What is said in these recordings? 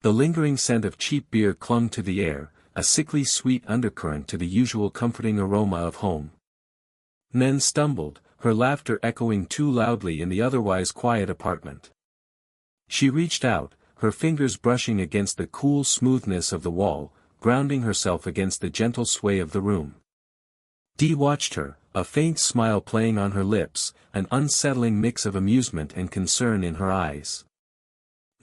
The lingering scent of cheap beer clung to the air, a sickly sweet undercurrent to the usual comforting aroma of home. Nan stumbled, her laughter echoing too loudly in the otherwise quiet apartment. She reached out, her fingers brushing against the cool smoothness of the wall, grounding herself against the gentle sway of the room. Dee watched her, a faint smile playing on her lips, an unsettling mix of amusement and concern in her eyes.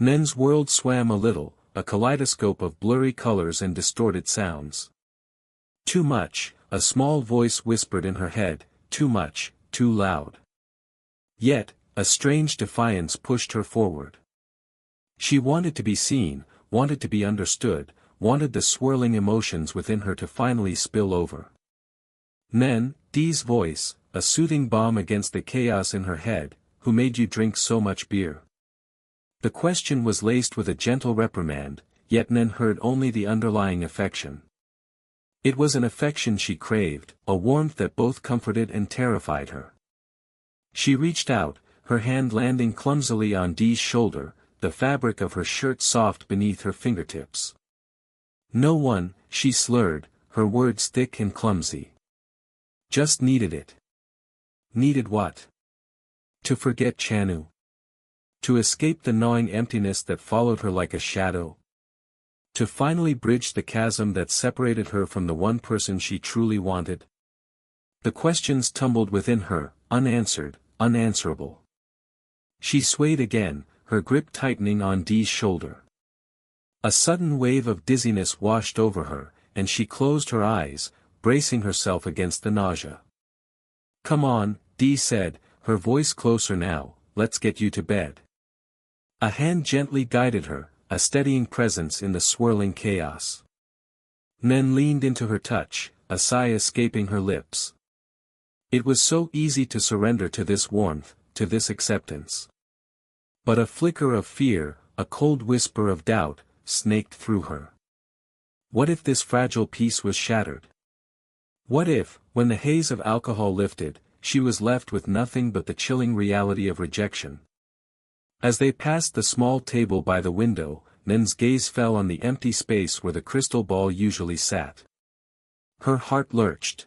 Nan's world swam a little, a kaleidoscope of blurry colors and distorted sounds. Too much, a small voice whispered in her head, too much, too loud. Yet, a strange defiance pushed her forward. She wanted to be seen, wanted to be understood, wanted the swirling emotions within her to finally spill over. Nan, Dee's voice, a soothing balm against the chaos in her head, who made you drink so much beer? The question was laced with a gentle reprimand, yet Nan heard only the underlying affection. It was an affection she craved, a warmth that both comforted and terrified her. She reached out, her hand landing clumsily on Dee's shoulder, the fabric of her shirt soft beneath her fingertips. No one, she slurred, her words thick and clumsy. Just needed it. Needed what? To forget Chanu. To escape the gnawing emptiness that followed her like a shadow. To finally bridge the chasm that separated her from the one person she truly wanted. The questions tumbled within her, unanswered, unanswerable. She swayed again, her grip tightening on Dee's shoulder. A sudden wave of dizziness washed over her, and she closed her eyes, bracing herself against the nausea. Come on, Dee said, her voice closer now, let's get you to bed. A hand gently guided her, a steadying presence in the swirling chaos. Nan leaned into her touch, a sigh escaping her lips. It was so easy to surrender to this warmth, to this acceptance. But a flicker of fear, a cold whisper of doubt, snaked through her. What if this fragile peace was shattered? What if, when the haze of alcohol lifted, she was left with nothing but the chilling reality of rejection? As they passed the small table by the window, Nan's gaze fell on the empty space where the crystal ball usually sat. Her heart lurched.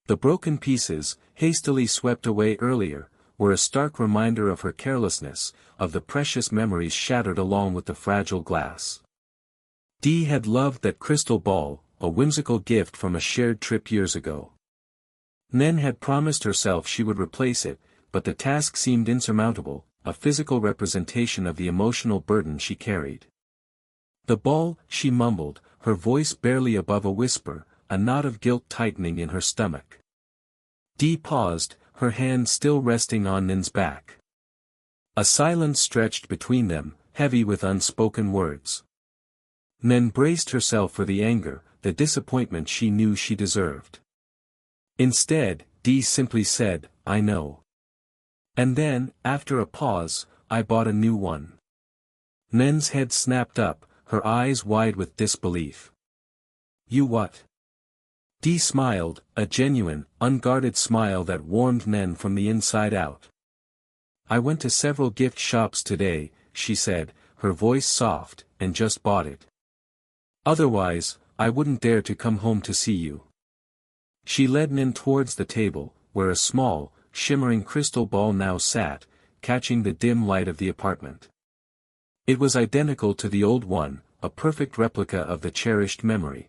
The broken pieces, hastily swept away earlier, were a stark reminder of her carelessness, of the precious memories shattered along with the fragile glass. Dee had loved that crystal ball, a whimsical gift from a shared trip years ago. Nan had promised herself she would replace it, but the task seemed insurmountable, a physical representation of the emotional burden she carried. The ball, she mumbled, her voice barely above a whisper, a knot of guilt tightening in her stomach. Dee paused, her hand still resting on Nan's back. A silence stretched between them, heavy with unspoken words. Nan braced herself for the anger, the disappointment she knew she deserved. Instead, Dee simply said, I know. And then, after a pause, I bought a new one. Nan's head snapped up, her eyes wide with disbelief. You what? Dee smiled, a genuine, unguarded smile that warmed Nan from the inside out. I went to several gift shops today, she said, her voice soft, and just bought it. Otherwise, I wouldn't dare to come home to see you. She led Nan towards the table, where a small, shimmering crystal ball now sat, catching the dim light of the apartment. It was identical to the old one, a perfect replica of the cherished memory.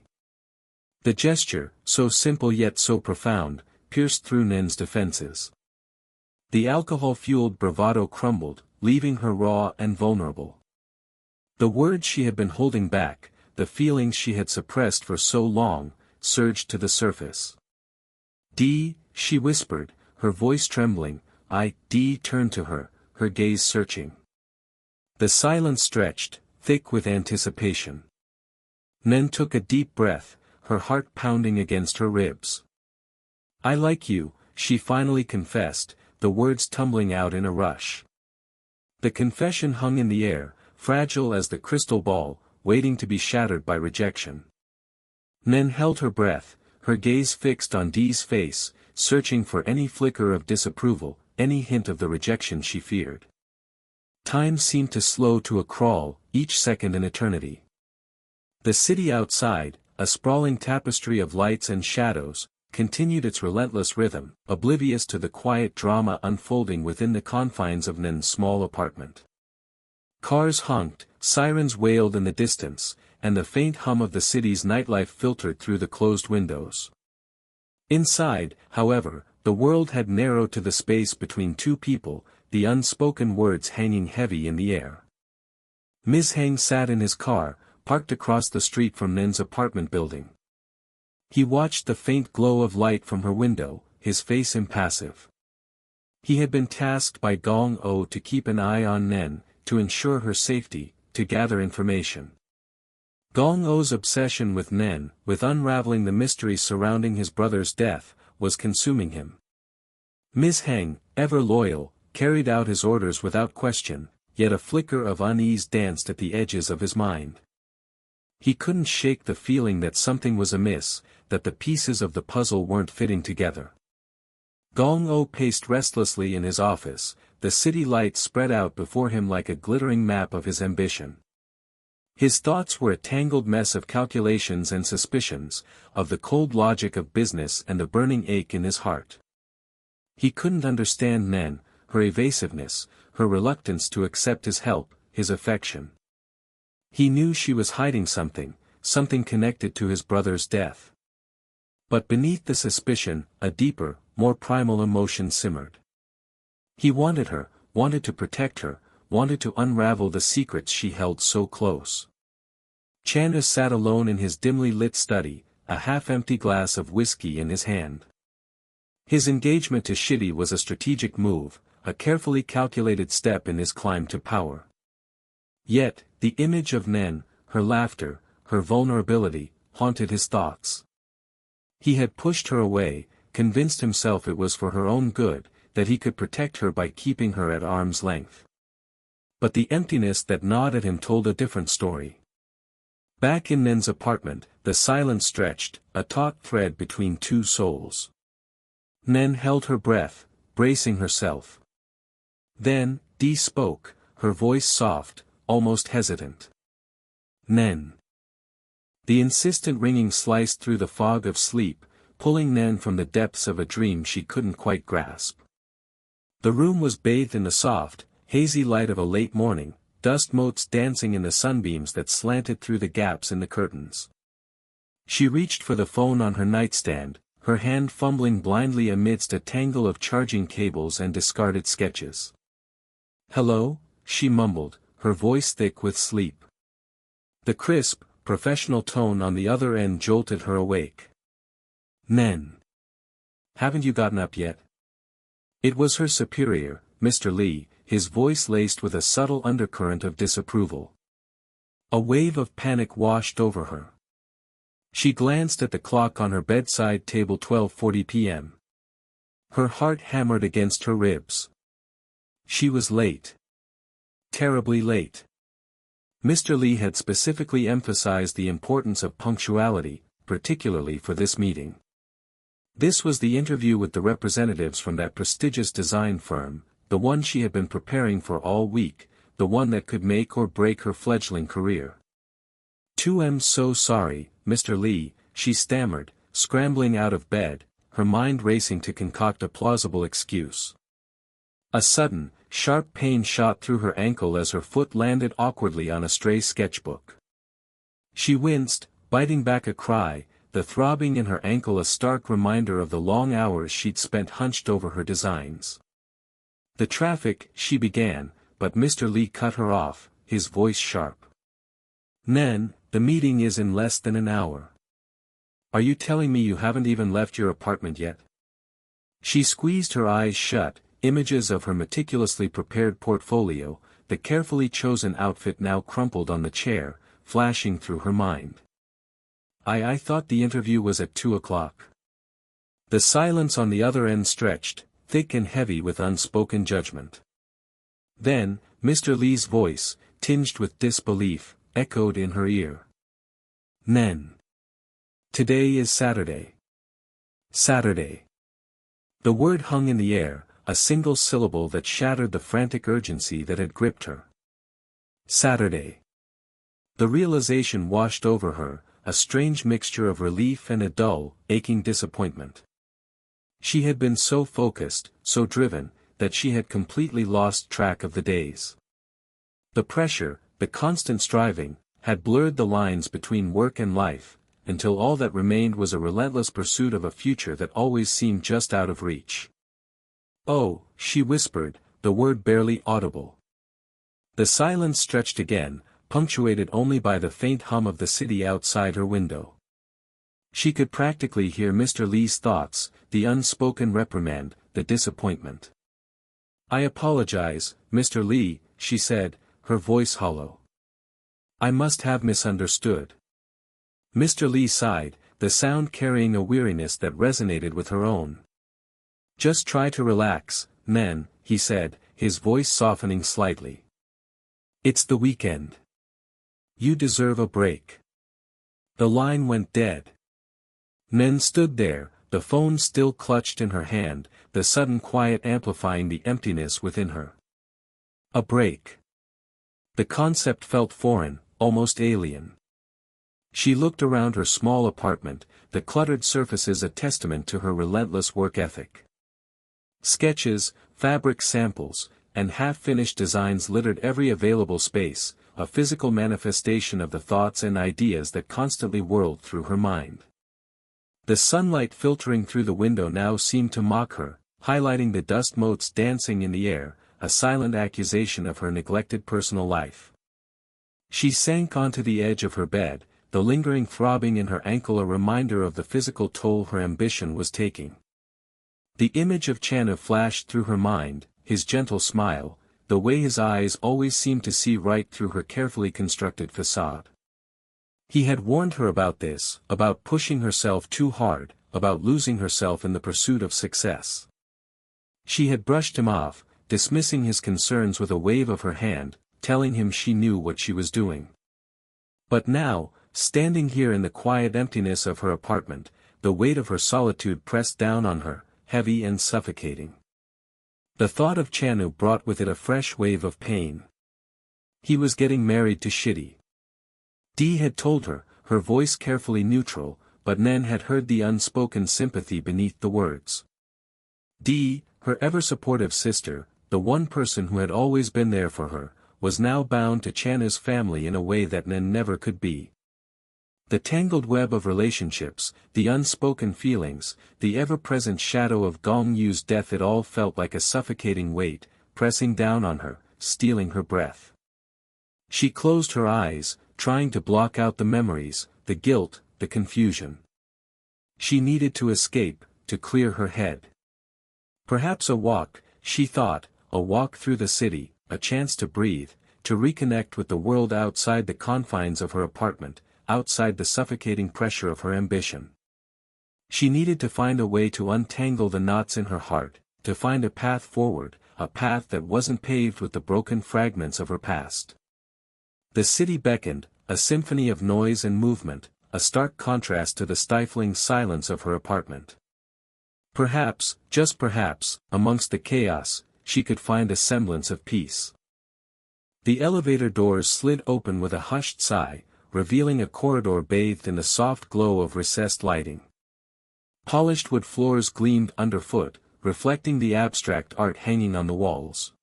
The gesture, so simple yet so profound, pierced through Nan's defenses. The alcohol-fueled bravado crumbled, leaving her raw and vulnerable. The words she had been holding back, the feelings she had suppressed for so long, surged to the surface. Dee, she whispered, her voice trembling. Dee turned to her, her gaze searching. The silence stretched, thick with anticipation. Nan took a deep breath, her heart pounding against her ribs. I like you, she finally confessed, the words tumbling out in a rush. The confession hung in the air, fragile as the crystal ball, waiting to be shattered by rejection. Nan held her breath, her gaze fixed on Dee's face, searching for any flicker of disapproval, any hint of the rejection she feared. Time seemed to slow to a crawl, each second an eternity. The city outside, a sprawling tapestry of lights and shadows, continued its relentless rhythm, oblivious to the quiet drama unfolding within the confines of Nan's small apartment. Cars honked, sirens wailed in the distance, and the faint hum of the city's nightlife filtered through the closed windows. Inside, however, the world had narrowed to the space between two people, the unspoken words hanging heavy in the air. Ms. Hang sat in his car, parked across the street from Nan's apartment building. He watched the faint glow of light from her window, his face impassive. He had been tasked by Gong-o to keep an eye on Nan, to ensure her safety, to gather information. Gong-o's obsession with Nan, with unraveling the mysteries surrounding his brother's death, was consuming him. Ms. Hang, ever loyal, carried out his orders without question, yet a flicker of unease danced at the edges of his mind. He couldn't shake the feeling that something was amiss, that the pieces of the puzzle weren't fitting together. Gong-o paced restlessly in his office, the city lights spread out before him like a glittering map of his ambition. His thoughts were a tangled mess of calculations and suspicions, of the cold logic of business and the burning ache in his heart. He couldn't understand Nan, her evasiveness, her reluctance to accept his help, his affection. He knew she was hiding something, something connected to his brother's death. But beneath the suspicion, a deeper, more primal emotion simmered. He wanted her, wanted to protect her, wanted to unravel the secrets she held so close. Chandra sat alone in his dimly lit study, a half-empty glass of whiskey in his hand. His engagement to Shitty was a strategic move, a carefully calculated step in his climb to power. Yet, the image of Nan, her laughter, her vulnerability, haunted his thoughts. He had pushed her away, convinced himself it was for her own good, that he could protect her by keeping her at arm's length. But the emptiness that gnawed at him told a different story. Back in Nan's apartment, the silence stretched, a taut thread between two souls. Nan held her breath, bracing herself. Then, Dee spoke, her voice soft, almost hesitant. Nan. The insistent ringing sliced through the fog of sleep, pulling Nan from the depths of a dream she couldn't quite grasp. The room was bathed in the soft, hazy light of a late morning, dust motes dancing in the sunbeams that slanted through the gaps in the curtains. She reached for the phone on her nightstand, her hand fumbling blindly amidst a tangle of charging cables and discarded sketches. "Hello?" she mumbled, her voice thick with sleep. The crisp, professional tone on the other end jolted her awake. "Nan. Haven't you gotten up yet?" It was her superior, Mr. Lee, his voice laced with a subtle undercurrent of disapproval. A wave of panic washed over her. She glanced at the clock on her bedside table. 12:40 p.m. Her heart hammered against her ribs. She was late. Terribly late. Mr. Lee had specifically emphasized the importance of punctuality, particularly for this meeting. This was the interview with the representatives from that prestigious design firm, the one she had been preparing for all week, the one that could make or break her fledgling career. "I'm so sorry, Mr. Lee," she stammered, scrambling out of bed, her mind racing to concoct a plausible excuse. A sudden, sharp pain shot through her ankle as her foot landed awkwardly on a stray sketchbook. She winced, biting back a cry, the throbbing in her ankle a stark reminder of the long hours she'd spent hunched over her designs. "The traffic," she began, but Mr. Lee cut her off, his voice sharp. "Nan, the meeting is in less than an hour. Are you telling me you haven't even left your apartment yet?" She squeezed her eyes shut, images of her meticulously prepared portfolio, the carefully chosen outfit now crumpled on the chair, flashing through her mind. I thought the interview was at 2:00. The silence on the other end stretched, thick and heavy with unspoken judgment. Then, Mr. Lee's voice, tinged with disbelief, echoed in her ear. "Nan. Today is Saturday." Saturday. The word hung in the air, a single syllable that shattered the frantic urgency that had gripped her. Saturday. The realization washed over her, a strange mixture of relief and a dull, aching disappointment. She had been so focused, so driven, that she had completely lost track of the days. The pressure, the constant striving, had blurred the lines between work and life, until all that remained was a relentless pursuit of a future that always seemed just out of reach. "Oh," she whispered, the word barely audible. The silence stretched again, punctuated only by the faint hum of the city outside her window. She could practically hear Mr. Lee's thoughts, the unspoken reprimand, the disappointment. "I apologize, Mr. Lee," she said, her voice hollow. "I must have misunderstood." Mr. Lee sighed, the sound carrying a weariness that resonated with her own. "Just try to relax, Nan," he said, his voice softening slightly. "It's the weekend. You deserve a break." The line went dead. Nan stood there, the phone still clutched in her hand, the sudden quiet amplifying the emptiness within her. A break. The concept felt foreign, almost alien. She looked around her small apartment, the cluttered surfaces a testament to her relentless work ethic. Sketches, fabric samples, and half-finished designs littered every available space, a physical manifestation of the thoughts and ideas that constantly whirled through her mind. The sunlight filtering through the window now seemed to mock her, highlighting the dust motes dancing in the air, a silent accusation of her neglected personal life. She sank onto the edge of her bed, the lingering throbbing in her ankle a reminder of the physical toll her ambition was taking. The image of Chanu flashed through her mind, his gentle smile, the way his eyes always seemed to see right through her carefully constructed facade. He had warned her about this, about pushing herself too hard, about losing herself in the pursuit of success. She had brushed him off, dismissing his concerns with a wave of her hand, telling him she knew what she was doing. But now, standing here in the quiet emptiness of her apartment, the weight of her solitude pressed down on her, heavy and suffocating. The thought of Chanu brought with it a fresh wave of pain. He was getting married to Shitty. Dee had told her, her voice carefully neutral, but Nan had heard the unspoken sympathy beneath the words. Dee, her ever-supportive sister, the one person who had always been there for her, was now bound to Chanu's family in a way that Nan never could be. The tangled web of relationships, the unspoken feelings, the ever-present shadow of Gong Yu's death, it all felt like a suffocating weight, pressing down on her, stealing her breath. She closed her eyes, trying to block out the memories, the guilt, the confusion. She needed to escape, to clear her head. Perhaps a walk, she thought, a walk through the city, a chance to breathe, to reconnect with the world outside the confines of her apartment, outside the suffocating pressure of her ambition. She needed to find a way to untangle the knots in her heart, to find a path forward, a path that wasn't paved with the broken fragments of her past. The city beckoned, a symphony of noise and movement, a stark contrast to the stifling silence of her apartment. Perhaps, just perhaps, amongst the chaos, she could find a semblance of peace. The elevator doors slid open with a hushed sigh, revealing a corridor bathed in the soft glow of recessed lighting. Polished wood floors gleamed underfoot, reflecting the abstract art hanging on the walls.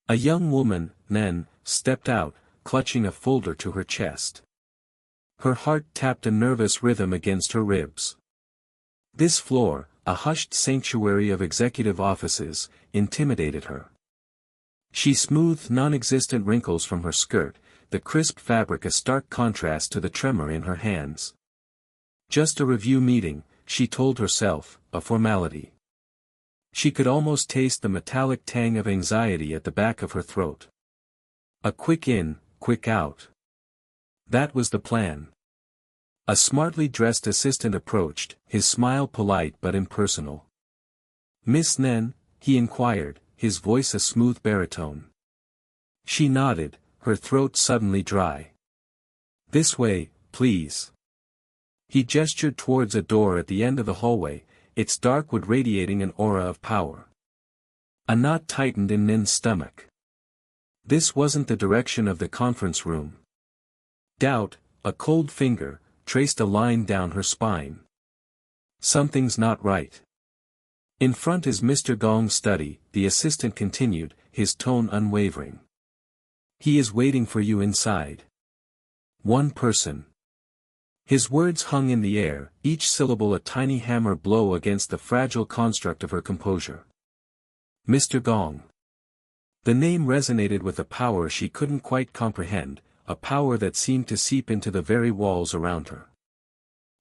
A young woman, Nan, stepped out, clutching a folder to her chest. Her heart tapped a nervous rhythm against her ribs. This floor, a hushed sanctuary of executive offices, intimidated her. She smoothed non-existent wrinkles from her skirt, the crisp fabric a stark contrast to the tremor in her hands. Just a review meeting, she told herself, a formality. She could almost taste the metallic tang of anxiety at the back of her throat. A quick in, quick out. That was the plan. A smartly dressed assistant approached, his smile polite but impersonal. "Miss Nen?" he inquired, his voice a smooth baritone. She nodded, her throat suddenly dry. "This way, please." He gestured towards a door at the end of the hallway, its dark wood radiating an aura of power. A knot tightened in Nin's stomach. This wasn't the direction of the conference room. Doubt, a cold finger, traced a line down her spine. Something's not right. In front is Mr. Gong's study, the assistant continued, his tone unwavering. He is waiting for you inside. One person. His words hung in the air, each syllable a tiny hammer blow against the fragile construct of her composure. Mr. Gong. The name resonated with a power she couldn't quite comprehend, a power that seemed to seep into the very walls around her.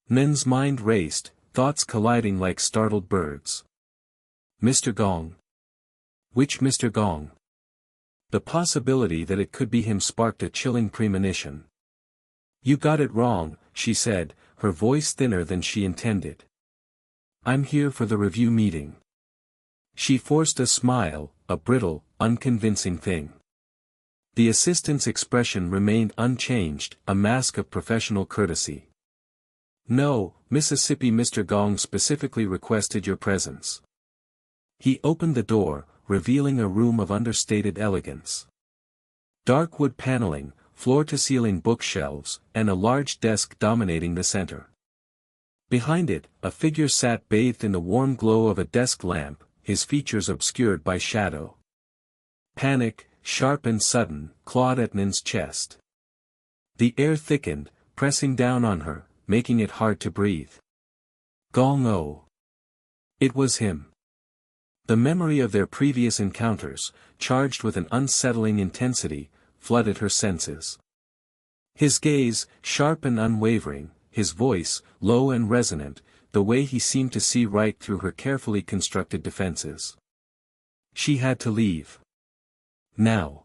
Nen's mind raced, thoughts colliding like startled birds. Mr. Gong. Which Mr. Gong? The possibility that it could be him sparked a chilling premonition. You got it wrong, she said, her voice thinner than she intended. I'm here for the review meeting. She forced a smile, a brittle, unconvincing thing. The assistant's expression remained unchanged, a mask of professional courtesy. No, Mississippi. Mr. Gong specifically requested your presence. He opened the door, revealing a room of understated elegance. Dark wood paneling, floor-to-ceiling bookshelves, and a large desk dominating the center. Behind it, a figure sat bathed in the warm glow of a desk lamp, his features obscured by shadow. Panic, sharp and sudden, clawed at Nen's chest. The air thickened, pressing down on her, making it hard to breathe. Gong-o. It was him. The memory of their previous encounters, charged with an unsettling intensity, flooded her senses. His gaze, sharp and unwavering, his voice, low and resonant, the way he seemed to see right through her carefully constructed defenses. She had to leave. Now.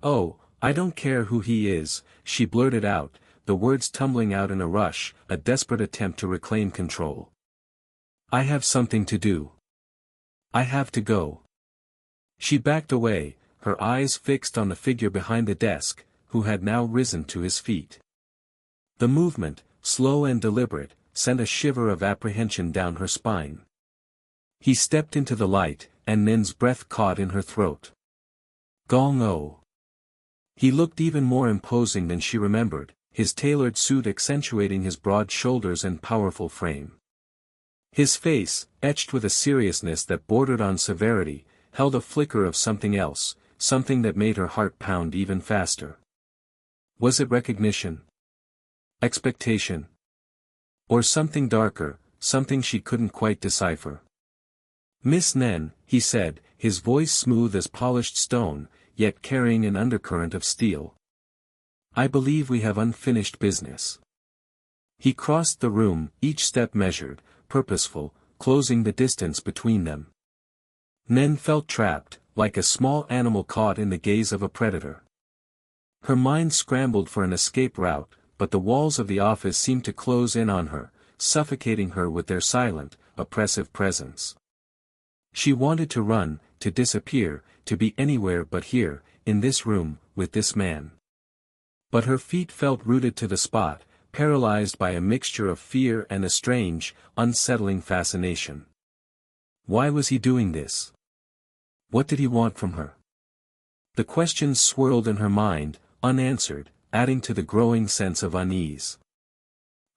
Oh, I don't care who he is, she blurted out, the words tumbling out in a rush, a desperate attempt to reclaim control. I have something to do. I have to go. She backed away, her eyes fixed on the figure behind the desk, who had now risen to his feet. The movement, slow and deliberate, sent a shiver of apprehension down her spine. He stepped into the light, and Nen's breath caught in her throat. Gong-o. He looked even more imposing than she remembered, his tailored suit accentuating his broad shoulders and powerful frame. His face, etched with a seriousness that bordered on severity, held a flicker of something else, something that made her heart pound even faster. Was it recognition? Expectation? Or something darker, something she couldn't quite decipher? Miss Nen, he said, his voice smooth as polished stone, yet carrying an undercurrent of steel. I believe we have unfinished business. He crossed the room, each step measured, purposeful, closing the distance between them. Nen felt trapped, like a small animal caught in the gaze of a predator. Her mind scrambled for an escape route, but the walls of the office seemed to close in on her, suffocating her with their silent, oppressive presence. She wanted to run, to disappear, to be anywhere but here, in this room, with this man. But her feet felt rooted to the spot, paralyzed by a mixture of fear and a strange, unsettling fascination. Why was he doing this? What did he want from her? The questions swirled in her mind, unanswered, adding to the growing sense of unease.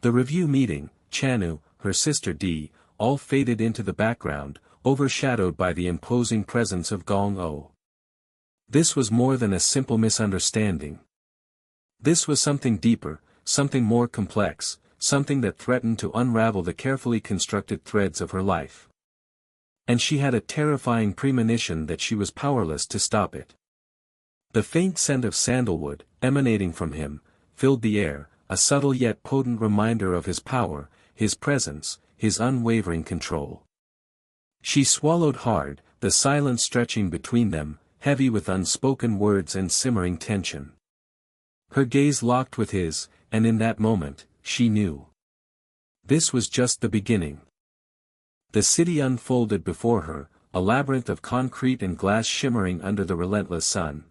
The review meeting, Chanu, her sister Dee, all faded into the background, overshadowed by the imposing presence of Gong-o. This was more than a simple misunderstanding. This was something deeper, something more complex, something that threatened to unravel the carefully constructed threads of her life. And she had a terrifying premonition that she was powerless to stop it. The faint scent of sandalwood, emanating from him, filled the air, a subtle yet potent reminder of his power, his presence, his unwavering control. She swallowed hard, the silence stretching between them, heavy with unspoken words and simmering tension. Her gaze locked with his, and in that moment, she knew. This was just the beginning. The city unfolded before her, a labyrinth of concrete and glass shimmering under the relentless sun.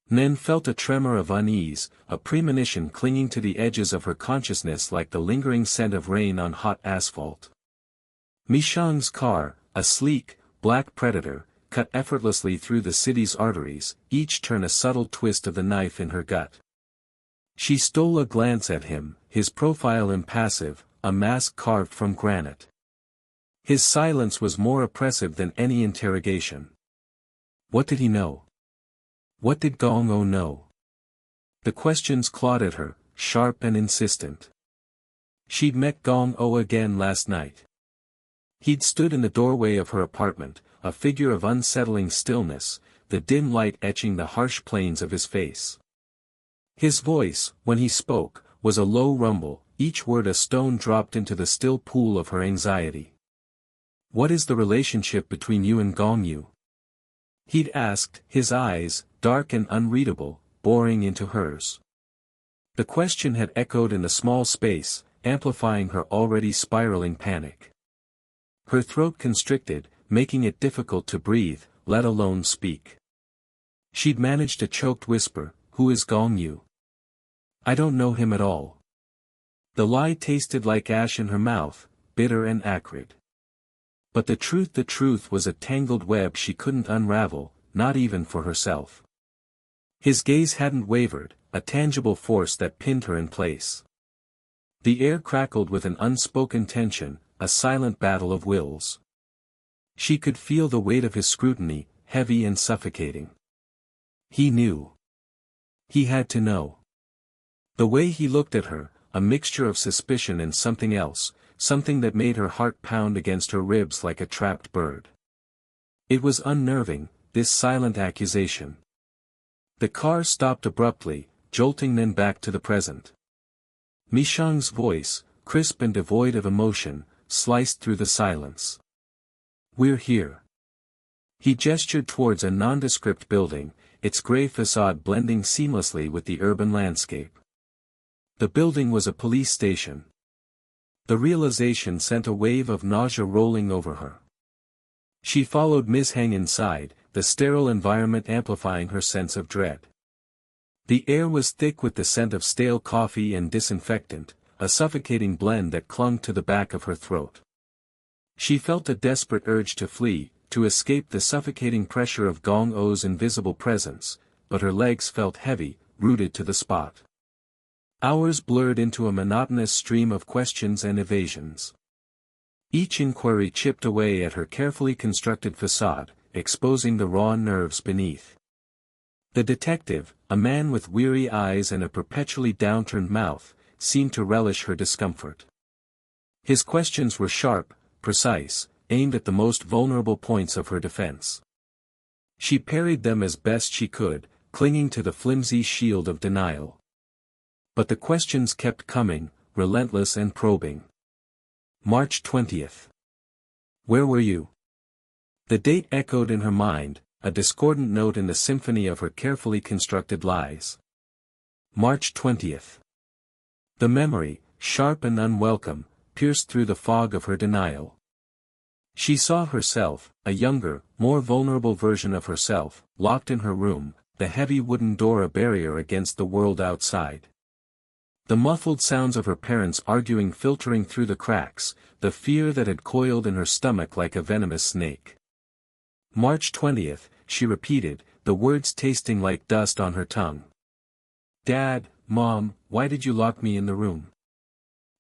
Nen felt a tremor of unease, a premonition clinging to the edges of her consciousness like the lingering scent of rain on hot asphalt. Mishang's car, a sleek, black predator, cut effortlessly through the city's arteries, each turn a subtle twist of the knife in her gut. She stole a glance at him, his profile impassive, a mask carved from granite. His silence was more oppressive than any interrogation. What did he know? What did Gong-o know? The questions clawed at her, sharp and insistent. She'd met Gong-o again last night. He'd stood in the doorway of her apartment, a figure of unsettling stillness, the dim light etching the harsh planes of his face. His voice, when he spoke, was a low rumble, each word a stone dropped into the still pool of her anxiety. "What is the relationship between you and Gong-yu?" He'd asked, his eyes, dark and unreadable, boring into hers. The question had echoed in the small space, amplifying her already spiraling panic. Her throat constricted, making it difficult to breathe, let alone speak. She'd managed a choked whisper, "Who is Gong-yu?" "I don't know him at all." The lie tasted like ash in her mouth, bitter and acrid. But the truth was a tangled web she couldn't unravel, not even for herself. His gaze hadn't wavered, a tangible force that pinned her in place. The air crackled with an unspoken tension, a silent battle of wills. She could feel the weight of his scrutiny, heavy and suffocating. He knew. He had to know. The way he looked at her, a mixture of suspicion and something else, something that made her heart pound against her ribs like a trapped bird. It was unnerving, this silent accusation. The car stopped abruptly, jolting Nen back to the present. Mishang's voice, crisp and devoid of emotion, sliced through the silence. "We're here." He gestured towards a nondescript building, its grey facade blending seamlessly with the urban landscape. The building was a police station. The realization sent a wave of nausea rolling over her. She followed Ms. Heng inside, the sterile environment amplifying her sense of dread. The air was thick with the scent of stale coffee and disinfectant, a suffocating blend that clung to the back of her throat. She felt a desperate urge to flee, to escape the suffocating pressure of Gong-o's invisible presence, but her legs felt heavy, rooted to the spot. Hours blurred into a monotonous stream of questions and evasions. Each inquiry chipped away at her carefully constructed facade, exposing the raw nerves beneath. The detective, a man with weary eyes and a perpetually downturned mouth, seemed to relish her discomfort. His questions were sharp, precise, aimed at the most vulnerable points of her defense. She parried them as best she could, clinging to the flimsy shield of denial. But the questions kept coming, relentless and probing. March 20th. Where were you? The date echoed in her mind, a discordant note in the symphony of her carefully constructed lies. March 20th. The memory, sharp and unwelcome, pierced through the fog of her denial. She saw herself, a younger, more vulnerable version of herself, locked in her room, the heavy wooden door a barrier against the world outside. The muffled sounds of her parents arguing filtering through the cracks, the fear that had coiled in her stomach like a venomous snake. March 20th, she repeated, the words tasting like dust on her tongue. "Dad, Mom, why did you lock me in the room?"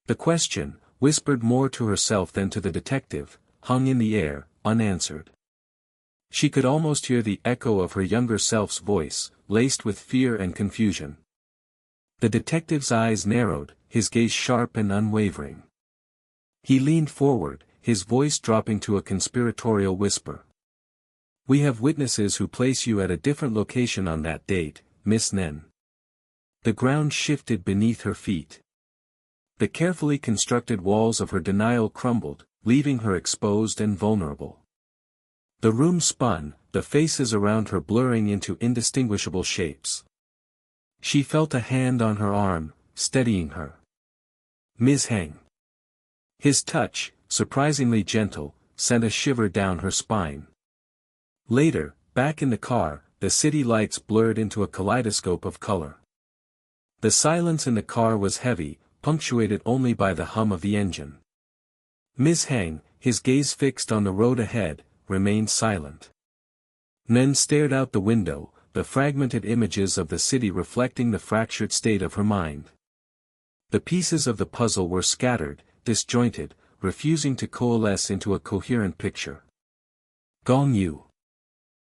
The question, whispered more to herself than to the detective, hung in the air, unanswered. She could almost hear the echo of her younger self's voice, laced with fear and confusion. The detective's eyes narrowed, his gaze sharp and unwavering. He leaned forward, his voice dropping to a conspiratorial whisper. "We have witnesses who place you at a different location on that date, Miss Nen." The ground shifted beneath her feet. The carefully constructed walls of her denial crumbled, leaving her exposed and vulnerable. The room spun, the faces around her blurring into indistinguishable shapes. She felt a hand on her arm, steadying her. Ms. Heng. His touch, surprisingly gentle, sent a shiver down her spine. Later, back in the car, the city lights blurred into a kaleidoscope of color. The silence in the car was heavy, punctuated only by the hum of the engine. Ms. Heng, his gaze fixed on the road ahead, remained silent. Nen stared out the window, the fragmented images of the city reflecting the fractured state of her mind. The pieces of the puzzle were scattered, disjointed, refusing to coalesce into a coherent picture. Gongyu.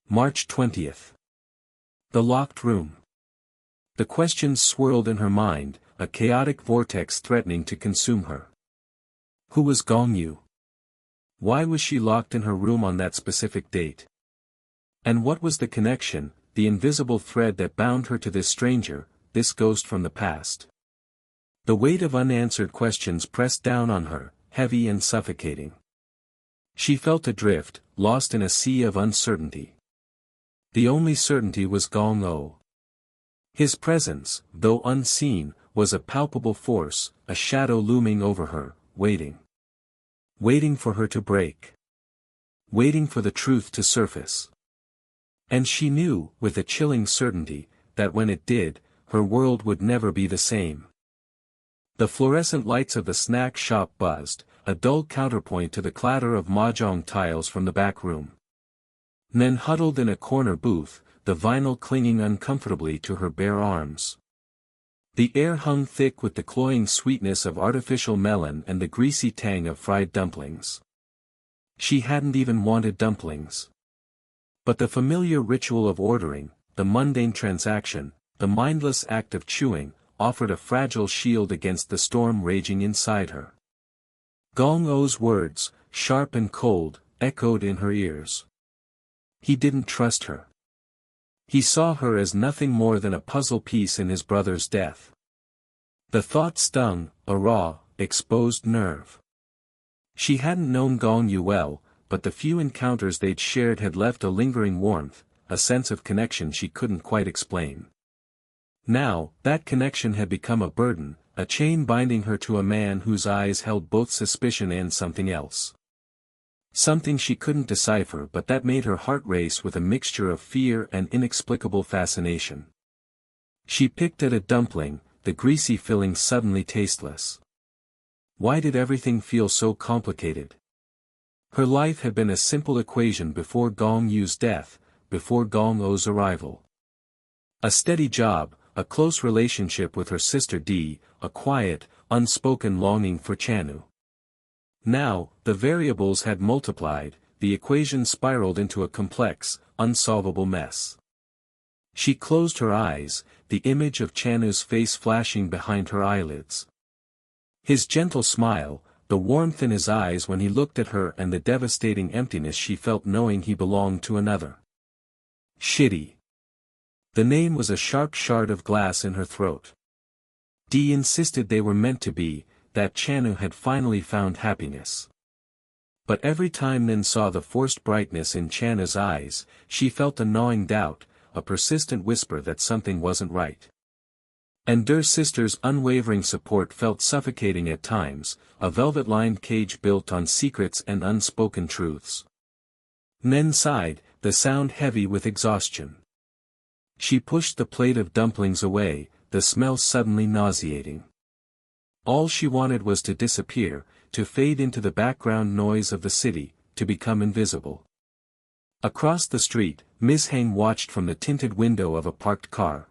March 20th. The locked room. The questions swirled in her mind, a chaotic vortex threatening to consume her. Who was Gongyu? Why was she locked in her room on that specific date? And what was the connection, the invisible thread that bound her to this stranger, this ghost from the past? The weight of unanswered questions pressed down on her, heavy and suffocating. She felt adrift, lost in a sea of uncertainty. The only certainty was Gong-o. His presence, though unseen, was a palpable force, a shadow looming over her, waiting. Waiting for her to break. Waiting for the truth to surface. And she knew, with a chilling certainty, that when it did, her world would never be the same. The fluorescent lights of the snack shop buzzed, a dull counterpoint to the clatter of mahjong tiles from the back room. Nen huddled in a corner booth, the vinyl clinging uncomfortably to her bare arms. The air hung thick with the cloying sweetness of artificial melon and the greasy tang of fried dumplings. She hadn't even wanted dumplings. But the familiar ritual of ordering, the mundane transaction, the mindless act of chewing, offered a fragile shield against the storm raging inside her. Gong-o's words, sharp and cold, echoed in her ears. He didn't trust her. He saw her as nothing more than a puzzle piece in his brother's death. The thought stung, a raw, exposed nerve. She hadn't known Gong-yu well, but the few encounters they'd shared had left a lingering warmth, a sense of connection she couldn't quite explain. Now, that connection had become a burden, a chain binding her to a man whose eyes held both suspicion and something else. Something she couldn't decipher but that made her heart race with a mixture of fear and inexplicable fascination. She picked at a dumpling, the greasy filling suddenly tasteless. Why did everything feel so complicated? Her life had been a simple equation before Gong-yu's death, before Gong-o's arrival. A steady job, a close relationship with her sister Dee, a quiet, unspoken longing for Chanu. Now, the variables had multiplied, the equation spiraled into a complex, unsolvable mess. She closed her eyes, the image of Chanu's face flashing behind her eyelids. His gentle smile, the warmth in his eyes when he looked at her and the devastating emptiness she felt knowing he belonged to another. Shitty. The name was a sharp shard of glass in her throat. Dee insisted they were meant to be, that Chanu had finally found happiness. But every time Nin saw the forced brightness in Chanu's eyes, she felt a gnawing doubt, a persistent whisper that something wasn't right. And Der's sister's unwavering support felt suffocating at times, a velvet-lined cage built on secrets and unspoken truths. Nen sighed, the sound heavy with exhaustion. She pushed the plate of dumplings away, the smell suddenly nauseating. All she wanted was to disappear, to fade into the background noise of the city, to become invisible. Across the street, Ms. Heng watched from the tinted window of a parked car.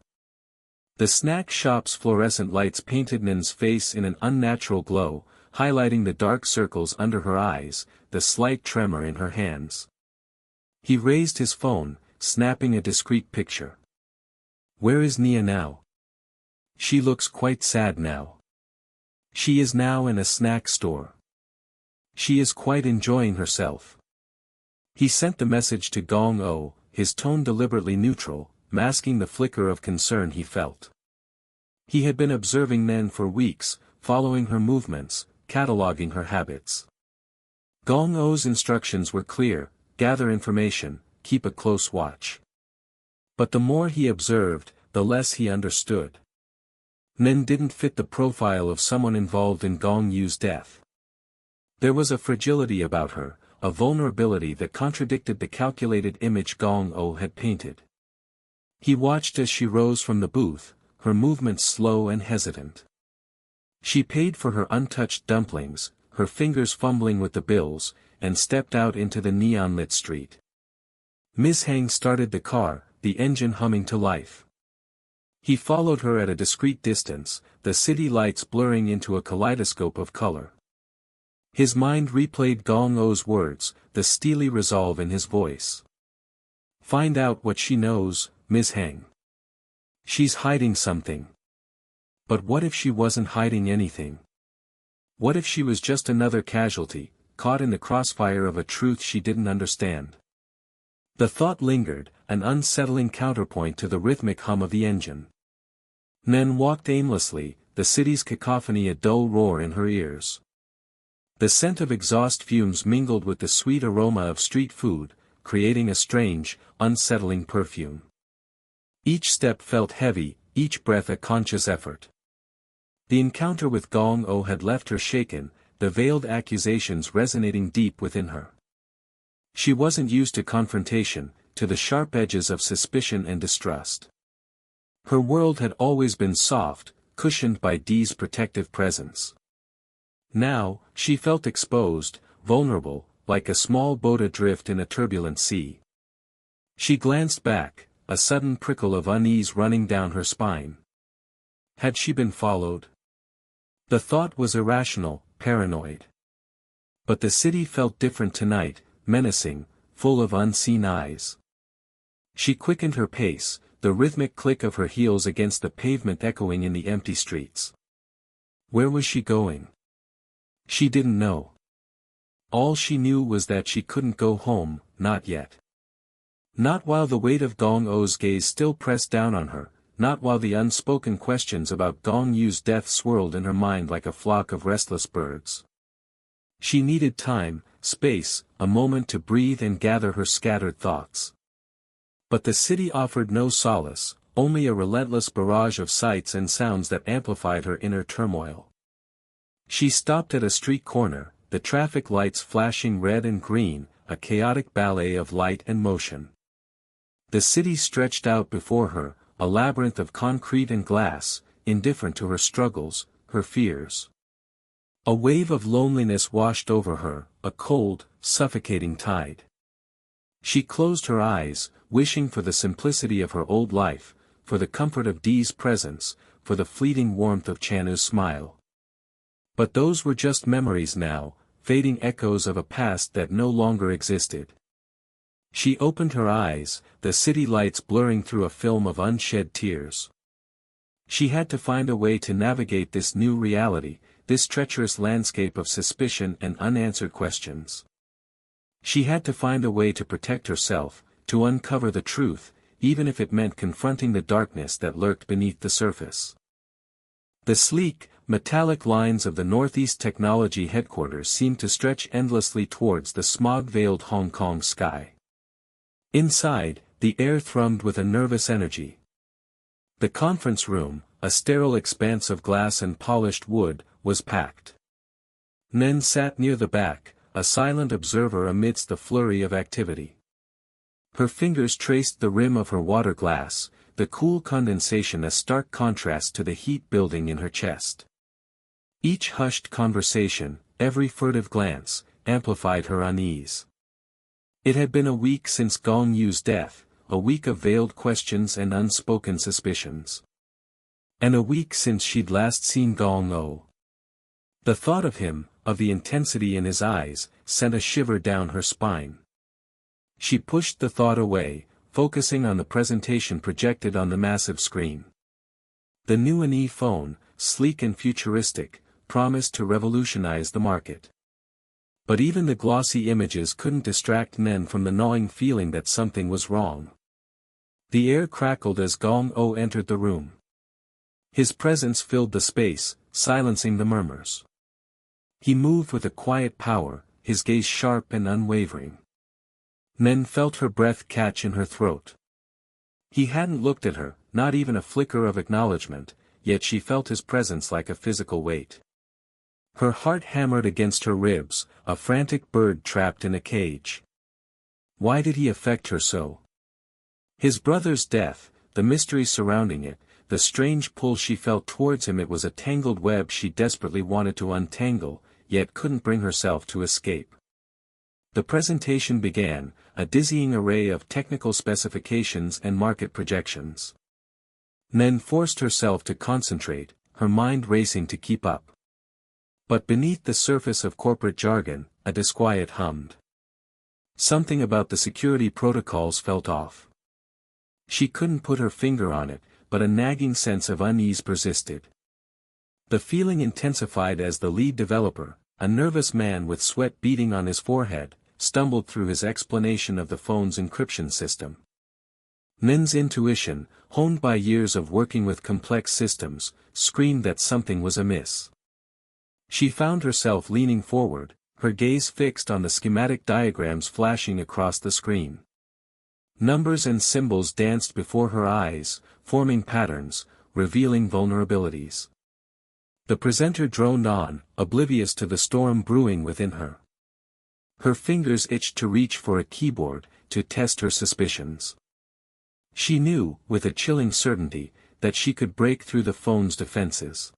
The snack shop's fluorescent lights painted Nin's face in an unnatural glow, highlighting the dark circles under her eyes, the slight tremor in her hands. He raised his phone, snapping a discreet picture. Where is Nia now? She looks quite sad now. She is now in a snack store. She is quite enjoying herself. He sent the message to Gong-o, his tone deliberately neutral, masking the flicker of concern he felt. He had been observing Nen for weeks, following her movements, cataloging her habits. Gong-o's instructions were clear: gather information, keep a close watch. But the more he observed, the less he understood. Nen didn't fit the profile of someone involved in Gong-yu's death. There was a fragility about her, a vulnerability that contradicted the calculated image Gong-o had painted. He watched as she rose from the booth, her movements slow and hesitant. She paid for her untouched dumplings, her fingers fumbling with the bills, and stepped out into the neon-lit street. Ms. Heng started the car, the engine humming to life. He followed her at a discreet distance, the city lights blurring into a kaleidoscope of color. His mind replayed Gong-O's words, the steely resolve in his voice. Find out what she knows, Ms. Heng. She's hiding something. But what if she wasn't hiding anything? What if she was just another casualty, caught in the crossfire of a truth she didn't understand? The thought lingered, an unsettling counterpoint to the rhythmic hum of the engine. Nen walked aimlessly, the city's cacophony a dull roar in her ears. The scent of exhaust fumes mingled with the sweet aroma of street food, creating a strange, unsettling perfume. Each step felt heavy, each breath a conscious effort. The encounter with Gong-O had left her shaken, the veiled accusations resonating deep within her. She wasn't used to confrontation, to the sharp edges of suspicion and distrust. Her world had always been soft, cushioned by Dee's protective presence. Now, she felt exposed, vulnerable, like a small boat adrift in a turbulent sea. She glanced back, a sudden prickle of unease running down her spine. Had she been followed? The thought was irrational, paranoid. But the city felt different tonight, menacing, full of unseen eyes. She quickened her pace, the rhythmic click of her heels against the pavement echoing in the empty streets. Where was she going? She didn't know. All she knew was that she couldn't go home, not yet. Not while the weight of Gong-O's gaze still pressed down on her, not while the unspoken questions about Gong-Yu's death swirled in her mind like a flock of restless birds. She needed time, space, a moment to breathe and gather her scattered thoughts. But the city offered no solace, only a relentless barrage of sights and sounds that amplified her inner turmoil. She stopped at a street corner, the traffic lights flashing red and green, a chaotic ballet of light and motion. The city stretched out before her, a labyrinth of concrete and glass, indifferent to her struggles, her fears. A wave of loneliness washed over her, a cold, suffocating tide. She closed her eyes, wishing for the simplicity of her old life, for the comfort of Dee's presence, for the fleeting warmth of Chanu's smile. But those were just memories now, fading echoes of a past that no longer existed. She opened her eyes, the city lights blurring through a film of unshed tears. She had to find a way to navigate this new reality, this treacherous landscape of suspicion and unanswered questions. She had to find a way to protect herself, to uncover the truth, even if it meant confronting the darkness that lurked beneath the surface. The sleek, metallic lines of the Northeast Technology headquarters seemed to stretch endlessly towards the smog-veiled Hong Kong sky. Inside, the air thrummed with a nervous energy. The conference room, a sterile expanse of glass and polished wood, was packed. Nen sat near the back, a silent observer amidst the flurry of activity. Her fingers traced the rim of her water glass, the cool condensation a stark contrast to the heat building in her chest. Each hushed conversation, every furtive glance, amplified her unease. It had been a week since Gong-Yu's death, a week of veiled questions and unspoken suspicions. And a week since she'd last seen Gong-O. The thought of him, of the intensity in his eyes, sent a shiver down her spine. She pushed the thought away, focusing on the presentation projected on the massive screen. The new NE phone, sleek and futuristic, promised to revolutionize the market. But even the glossy images couldn't distract Nen from the gnawing feeling that something was wrong. The air crackled as Gong-O entered the room. His presence filled the space, silencing the murmurs. He moved with a quiet power, his gaze sharp and unwavering. Nen felt her breath catch in her throat. He hadn't looked at her, not even a flicker of acknowledgement, yet she felt his presence like a physical weight. Her heart hammered against her ribs, a frantic bird trapped in a cage. Why did he affect her so? His brother's death, the mystery surrounding it, the strange pull she felt towards him, it was a tangled web she desperately wanted to untangle, yet couldn't bring herself to escape. The presentation began, a dizzying array of technical specifications and market projections. Nen forced herself to concentrate, her mind racing to keep up. But beneath the surface of corporate jargon, a disquiet hummed. Something about the security protocols felt off. She couldn't put her finger on it, but a nagging sense of unease persisted. The feeling intensified as the lead developer, a nervous man with sweat beading on his forehead, stumbled through his explanation of the phone's encryption system. Nen's intuition, honed by years of working with complex systems, screamed that something was amiss. She found herself leaning forward, her gaze fixed on the schematic diagrams flashing across the screen. Numbers and symbols danced before her eyes, forming patterns, revealing vulnerabilities. The presenter droned on, oblivious to the storm brewing within her. Her fingers itched to reach for a keyboard, to test her suspicions. She knew, with a chilling certainty, that she could break through the phone's defenses.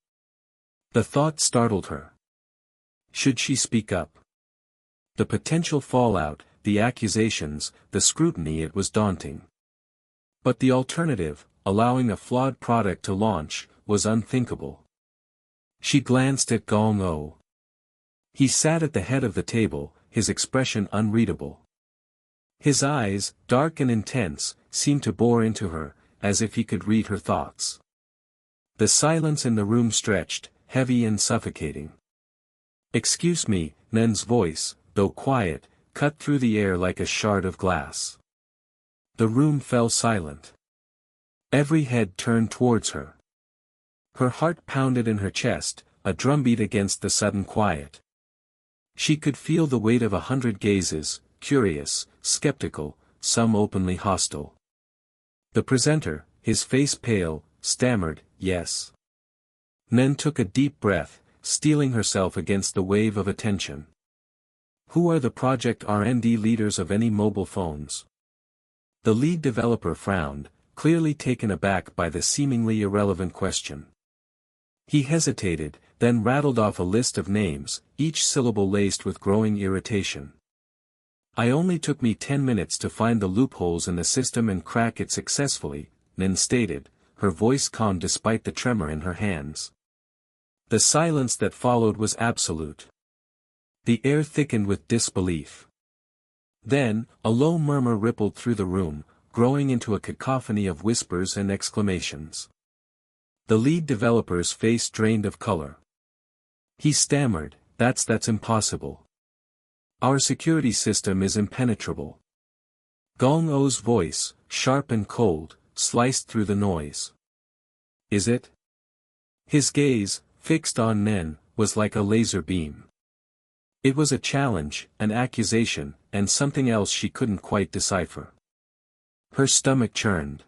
The thought startled her. Should she speak up? The potential fallout, the accusations, the scrutiny, it was daunting. But the alternative, allowing a flawed product to launch, was unthinkable. She glanced at Gong-o. He sat at the head of the table, his expression unreadable. His eyes, dark and intense, seemed to bore into her, as if he could read her thoughts. The silence in the room stretched, heavy and suffocating. "Excuse me," Nen's voice, though quiet, cut through the air like a shard of glass. The room fell silent. Every head turned towards her. Her heart pounded in her chest, a drumbeat against the sudden quiet. She could feel the weight of 100 gazes, curious, skeptical, some openly hostile. The presenter, his face pale, stammered, "Yes." Nen took a deep breath, steeling herself against the wave of attention. Who are the project R&D leaders of any mobile phones? The lead developer frowned, clearly taken aback by the seemingly irrelevant question. He hesitated, then rattled off a list of names, each syllable laced with growing irritation. "I only took me 10 minutes to find the loopholes in the system and crack it successfully," Nen stated, her voice calm despite the tremor in her hands. The silence that followed was absolute. The air thickened with disbelief. Then, a low murmur rippled through the room, growing into a cacophony of whispers and exclamations. The lead developer's face drained of color. He stammered, That's impossible. Our security system is impenetrable." Gong-o's voice, sharp and cold, sliced through the noise. "Is it?" His gaze, fixed on Nen, was like a laser beam. It was a challenge, an accusation, and something else she couldn't quite decipher. Her stomach churned.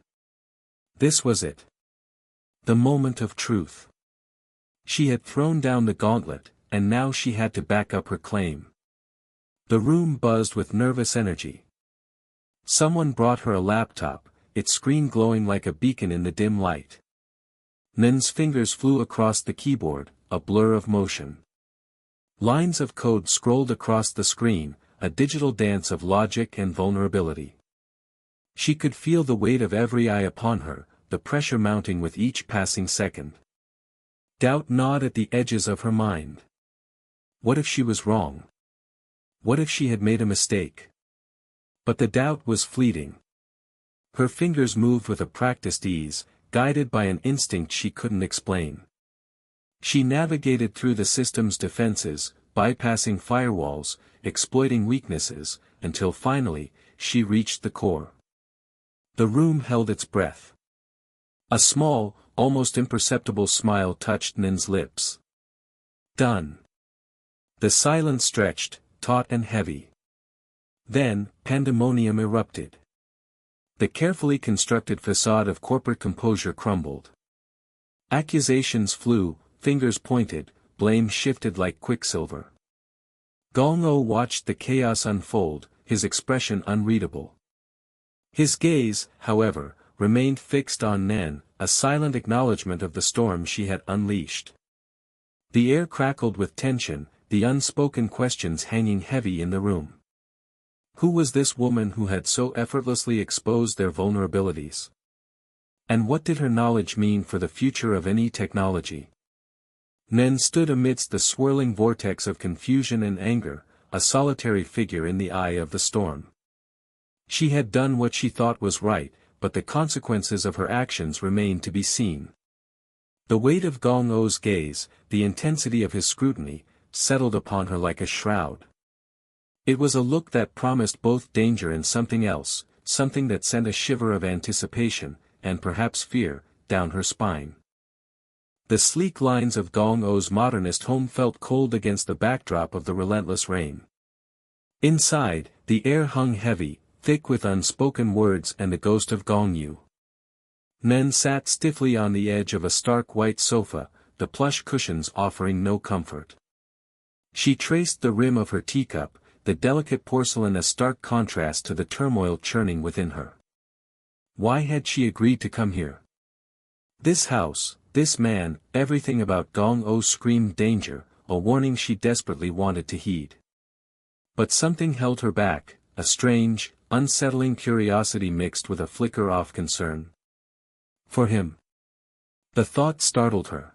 This was it. The moment of truth. She had thrown down the gauntlet, and now she had to back up her claim. The room buzzed with nervous energy. Someone brought her a laptop, its screen glowing like a beacon in the dim light. Nen's fingers flew across the keyboard, a blur of motion. Lines of code scrolled across the screen, a digital dance of logic and vulnerability. She could feel the weight of every eye upon her, the pressure mounting with each passing second. Doubt gnawed at the edges of her mind. What if she was wrong? What if she had made a mistake? But the doubt was fleeting. Her fingers moved with a practiced ease, guided by an instinct she couldn't explain. She navigated through the system's defenses, bypassing firewalls, exploiting weaknesses, until finally, she reached the core. The room held its breath. A small, almost imperceptible smile touched Nen's lips. Done. The silence stretched, taut and heavy. Then, pandemonium erupted. The carefully constructed facade of corporate composure crumbled. Accusations flew, fingers pointed, blame shifted like quicksilver. Gong-o watched the chaos unfold, his expression unreadable. His gaze, however, remained fixed on Nen, a silent acknowledgement of the storm she had unleashed. The air crackled with tension, the unspoken questions hanging heavy in the room. Who was this woman who had so effortlessly exposed their vulnerabilities? And what did her knowledge mean for the future of any technology? Nen stood amidst the swirling vortex of confusion and anger, a solitary figure in the eye of the storm. She had done what she thought was right, but the consequences of her actions remained to be seen. The weight of Gong-O's gaze, the intensity of his scrutiny, settled upon her like a shroud. It was a look that promised both danger and something else, something that sent a shiver of anticipation, and perhaps fear, down her spine. The sleek lines of Gong-O's modernist home felt cold against the backdrop of the relentless rain. Inside, the air hung heavy, thick with unspoken words and the ghost of Gong-Yu. Nen sat stiffly on the edge of a stark white sofa, the plush cushions offering no comfort. She traced the rim of her teacup, the delicate porcelain a stark contrast to the turmoil churning within her. Why had she agreed to come here? This house, this man, everything about Gong-O screamed danger, a warning she desperately wanted to heed. But something held her back, a strange, unsettling curiosity mixed with a flicker of concern. For him. The thought startled her.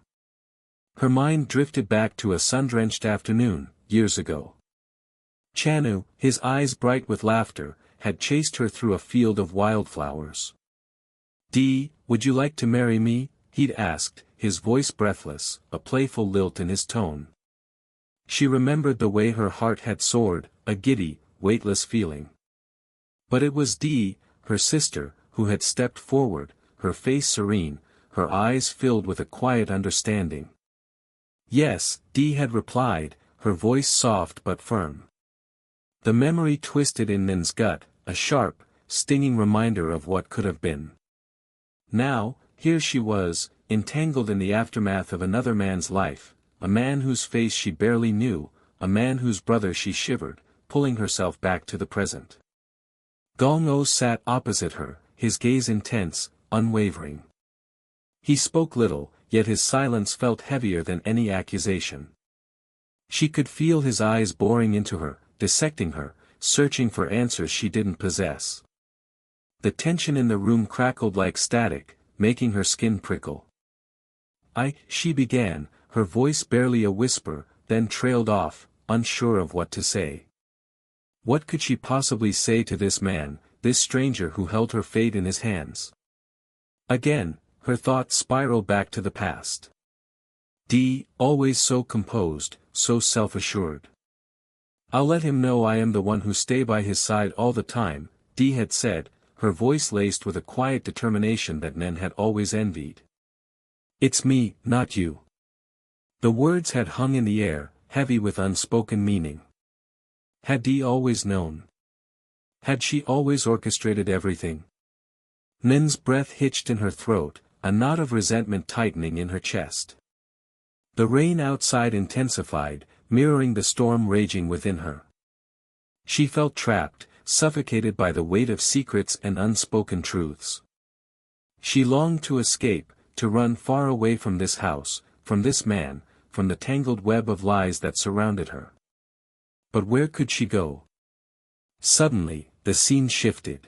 Her mind drifted back to a sun-drenched afternoon, years ago. Chanu, his eyes bright with laughter, had chased her through a field of wildflowers. "Dee, would you like to marry me?" he'd asked, his voice breathless, a playful lilt in his tone. She remembered the way her heart had soared, a giddy, weightless feeling. But it was Dee, her sister, who had stepped forward, her face serene, her eyes filled with a quiet understanding. Yes, Dee had replied, her voice soft but firm. The memory twisted in Nin's gut, a sharp, stinging reminder of what could have been. Now, here she was, entangled in the aftermath of another man's life, a man whose face she barely knew, a man whose brother she shivered, pulling herself back to the present. Gong-O sat opposite her, his gaze intense, unwavering. He spoke little, yet his silence felt heavier than any accusation. She could feel his eyes boring into her, dissecting her, searching for answers she didn't possess. The tension in the room crackled like static, making her skin prickle. She began, her voice barely a whisper, then trailed off, unsure of what to say. What could she possibly say to this man, this stranger who held her fate in his hands? Again, her thoughts spiraled back to the past. Dee, always so composed, so self-assured. "I'll let him know I am the one who stay by his side all the time," Dee had said, her voice laced with a quiet determination that Nen had always envied. "It's me, not you." The words had hung in the air, heavy with unspoken meaning. Had Dee always known? Had she always orchestrated everything? Nen's breath hitched in her throat, a knot of resentment tightening in her chest. The rain outside intensified, mirroring the storm raging within her. She felt trapped, suffocated by the weight of secrets and unspoken truths. She longed to escape, to run far away from this house, from this man, from the tangled web of lies that surrounded her. But where could she go? Suddenly, the scene shifted.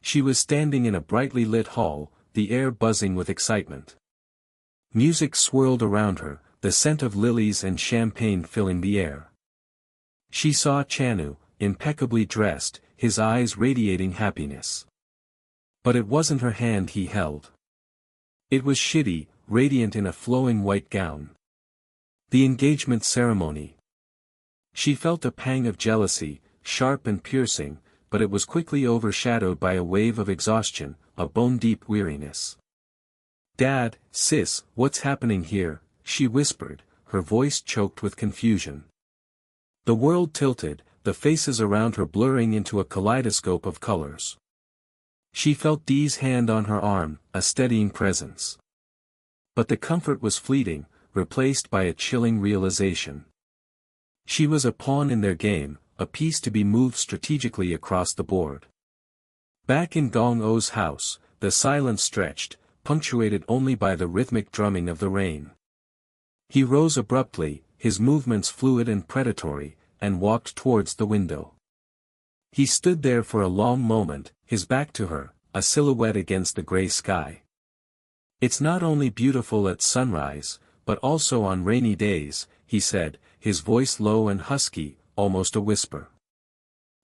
She was standing in a brightly lit hall, the air buzzing with excitement. Music swirled around her, the scent of lilies and champagne filling the air. She saw Chanu, impeccably dressed, his eyes radiating happiness. But it wasn't her hand he held. It was Shitty, radiant in a flowing white gown. The engagement ceremony. She felt a pang of jealousy, sharp and piercing, but it was quickly overshadowed by a wave of exhaustion, a bone-deep weariness. "Dad, sis, what's happening here?" she whispered, her voice choked with confusion. The world tilted, the faces around her blurring into a kaleidoscope of colors. She felt Dee's hand on her arm, a steadying presence. But the comfort was fleeting, replaced by a chilling realization. She was a pawn in their game, a piece to be moved strategically across the board. Back in Gong-O's house, the silence stretched, punctuated only by the rhythmic drumming of the rain. He rose abruptly, his movements fluid and predatory, and walked towards the window. He stood there for a long moment, his back to her, a silhouette against the gray sky. "It's not only beautiful at sunrise, but also on rainy days," he said, his voice low and husky, almost a whisper.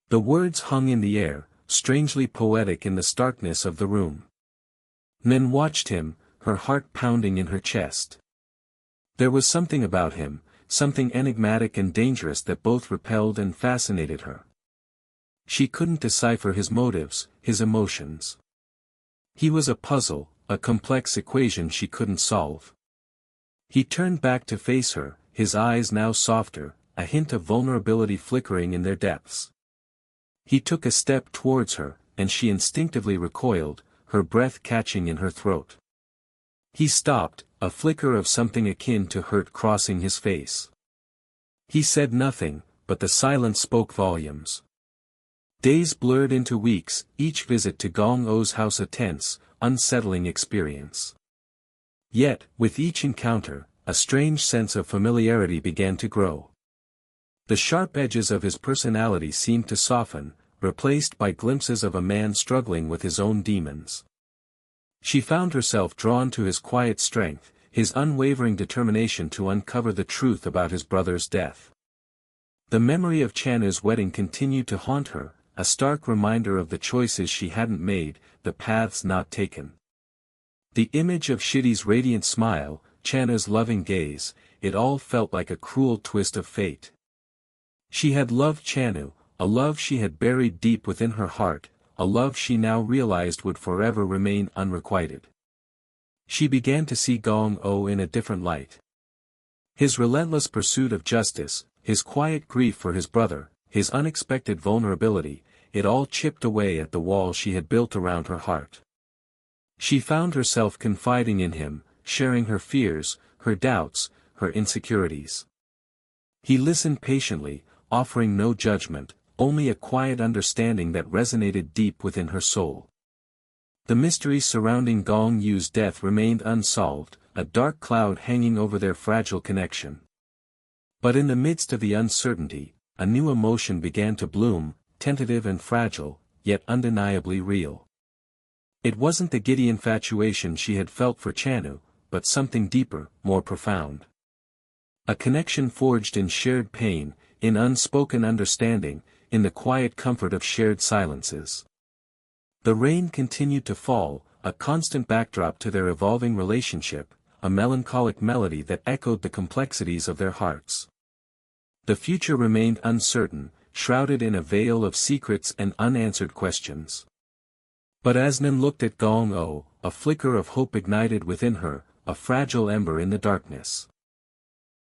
The words hung in the air, strangely poetic in the starkness of the room. Nen watched him, her heart pounding in her chest. There was something about him, something enigmatic and dangerous that both repelled and fascinated her. She couldn't decipher his motives, his emotions. He was a puzzle, a complex equation she couldn't solve. He turned back to face her, his eyes now softer, a hint of vulnerability flickering in their depths. He took a step towards her, and she instinctively recoiled, her breath catching in her throat. He stopped, a flicker of something akin to hurt crossing his face. He said nothing, but the silence spoke volumes. Days blurred into weeks, each visit to Gong-O's house a tense, unsettling experience. Yet, with each encounter, a strange sense of familiarity began to grow. The sharp edges of his personality seemed to soften, replaced by glimpses of a man struggling with his own demons. She found herself drawn to his quiet strength, his unwavering determination to uncover the truth about his brother's death. The memory of Chanu's wedding continued to haunt her, a stark reminder of the choices she hadn't made, the paths not taken. The image of Shidi's radiant smile, Chanu's loving gaze, it all felt like a cruel twist of fate. She had loved Chanu, a love she had buried deep within her heart, a love she now realized would forever remain unrequited. She began to see Gong-O in a different light. His relentless pursuit of justice, his quiet grief for his brother, his unexpected vulnerability, it all chipped away at the wall she had built around her heart. She found herself confiding in him, sharing her fears, her doubts, her insecurities. He listened patiently, offering no judgment, only a quiet understanding that resonated deep within her soul. The mystery surrounding Gong-Yu's death remained unsolved, a dark cloud hanging over their fragile connection. But in the midst of the uncertainty, a new emotion began to bloom, tentative and fragile, yet undeniably real. It wasn't the giddy infatuation she had felt for Chanu, but something deeper, more profound. A connection forged in shared pain, in unspoken understanding, in the quiet comfort of shared silences. The rain continued to fall, a constant backdrop to their evolving relationship, a melancholic melody that echoed the complexities of their hearts. The future remained uncertain, shrouded in a veil of secrets and unanswered questions. But as Nen looked at Gong-O, a flicker of hope ignited within her, a fragile ember in the darkness.